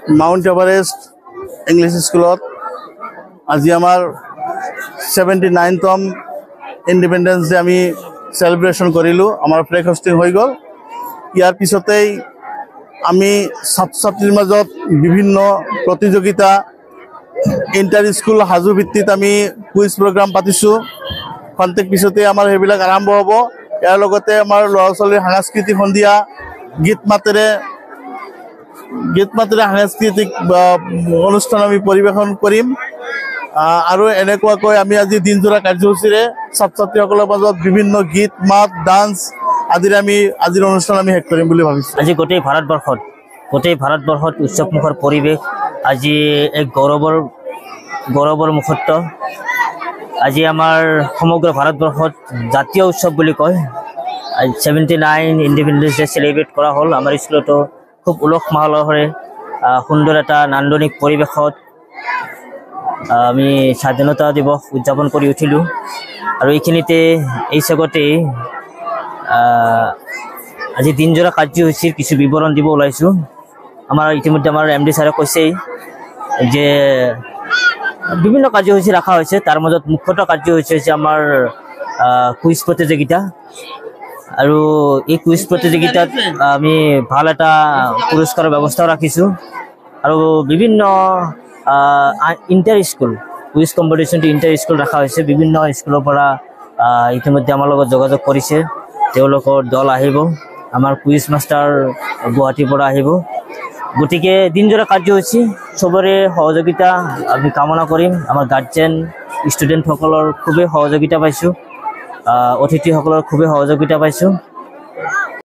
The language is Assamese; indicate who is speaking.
Speaker 1: মাউণ্ট এভাৰেষ্ট ইংলিছ স্কুলত আজি আমাৰ 79তম ইণ্ডিপেণ্ডেন্স ডে আমি সেলিব্ৰেশ্যন কৰিলোঁ। আমাৰ ফ্লেগ হোষ্টিং হৈ গ'ল। ইয়াৰ পিছতেই আমি ছাত্ৰ ছাত্ৰীৰ মাজত বিভিন্ন প্ৰতিযোগিতা ইণ্টাৰ স্কুল সাজু ভিত্তিত আমি কুইজ প্ৰগ্ৰাম পাতিছোঁ। খন্তেক পিছতে আমাৰ সেইবিলাক আৰম্ভ হ'ব। ইয়াৰ লগতে আমাৰ ল'ৰা ছোৱালীৰ সাংস্কৃতিক সন্ধিয়া গীত মাতেৰে সাংস্কৃতিক অনুষ্ঠান আমি পৰিৱেশন কৰিম। আৰু এনেকুৱাকৈ আমি আজি দিনজোৰা কাৰ্যসূচীৰে ছাত্ৰ ছাত্ৰীসকলৰ মাজত বিভিন্ন গীত মাত ডান্স আদিৰে আমি আজিৰ অনুষ্ঠান আমি শেষ কৰিম বুলি ভাবিছোঁ।
Speaker 2: আজি গোটেই ভাৰতবৰ্ষত উৎসৱমুখৰ পৰিৱেশ, আজি এক গৌৰৱৰ মুহূৰ্ত। আজি আমাৰ সমগ্ৰ ভাৰতবৰ্ষত জাতীয় উৎসৱ বুলি কয়। 79 ইণ্ডিপেণ্ডেন্স ডে চেলিব্ৰেট কৰা হ'ল। আমাৰ স্কুলতো খুব উলহ মালহেৰে সুন্দৰ এটা নান্দনিক পৰিৱেশত আমি স্বাধীনতা দিৱস উদযাপন কৰি উঠিলোঁ। আৰু এইখিনিতে এই চেগতে আজি দিনজোৰা কাৰ্যসূচীৰ কিছু বিৱৰণ দিব ওলাইছোঁ। ইতিমধ্যে আমাৰ MD ছাৰে কৈছেই যে বিভিন্ন কাৰ্যসূচী ৰখা হৈছে। তাৰ মাজত মুখ্যতঃ কাৰ্যসূচী হৈছে আমাৰ কুইজ প্ৰতিযোগিতা। আৰু এই কুইজ প্ৰতিযোগিতাত আমি ভাল এটা পুৰস্কাৰৰ ব্যৱস্থাও ৰাখিছোঁ। আৰু বিভিন্ন ইণ্টাৰ স্কুল কুইজ কম্পিটিশ্যনটো ইণ্টাৰ স্কুল ৰখা হৈছে। বিভিন্ন স্কুলৰ পৰা ইতিমধ্যে আমাৰ লগত যোগাযোগ কৰিছে। তেওঁলোকৰ দল আহিব। আমাৰ কুইজ মাষ্টাৰ গুৱাহাটীৰ পৰা আহিব। গতিকে দিনজোৰা কাৰ্যসূচী চবৰে সহযোগিতা আমি কামনা কৰিম। আমাৰ গাৰ্জেন ষ্টুডেণ্টসকলৰ খুবেই সহযোগিতা পাইছোঁ, অতিথিসকলৰ খুবেই সহযোগিতা পাইছোঁ।